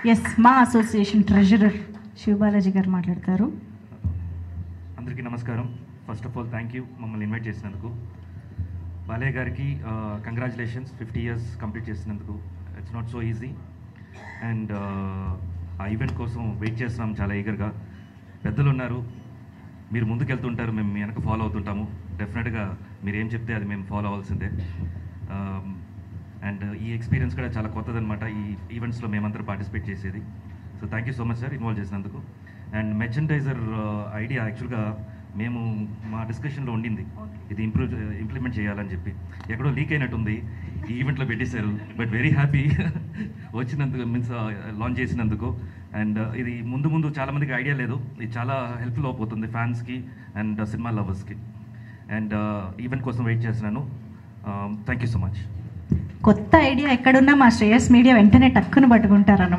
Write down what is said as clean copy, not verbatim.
Yes, మా association treasurer Siva Balaji గారు మాట్లాడతారు. అందరికీ నమస్కారం. First of all thank you మమ్మల్ని ఇన్వైట్ చేసినందుకు. బాలయ్య గారికి కంగ్రాచులేషన్స్ 50 years కంప్లీట్ చేసినందుకు. It's not so easy and ఆ ఈవెంట్ కోసం వెయిట్ చేస్తున్నాం చాలా ఈగర్గా. పెద్దలు ఉన్నారు, మీరు ముందుకెళ్తుంటారు, మేము మీ వెనక ఫాలో అవుతుంటాము. డెఫినెట్గా మీరు ఏం చెప్తే అది మేము ఫాలో అవ్వాల్సిందే. అండ్ ఈ ఎక్స్పీరియన్స్ కూడా చాలా కొత్తదనమాట, ఈ ఈవెంట్స్లో మేమందరూ పార్టిసిపేట్ చేసేది. So thank you so much sir involve చేసినందుకు. అండ్ మెర్చండైజర్ ఐడియా యాక్చువల్గా మేము మా డిస్కషన్లో ఉండింది, ఇది ఇంప్లిమెంట్ చేయాలని చెప్పి. ఎక్కడో లీక్ అయినట్టుంది, ఈ ఈవెంట్లో పెట్టేశారు. బట్ వెరీ హ్యాపీ వచ్చినందుకు, మీన్స్ లాంచ్ చేసినందుకు. అండ్ ఇది ముందు చాలామందికి ఐడియా లేదు, ఇది చాలా హెల్ప్ఫుల్ అయిపోతుంది ఫ్యాన్స్కి అండ్ సినిమా లవర్స్కి. అండ్ ఈవెంట్ కోసం వెయిట్ చేస్తున్నాను. Thank you so much. కొత్త ఐడియా ఎక్కడున్నా మా శ్రేయస్ మీడియా వెంటనే టక్కును పట్టుకుంటారన్నమాట.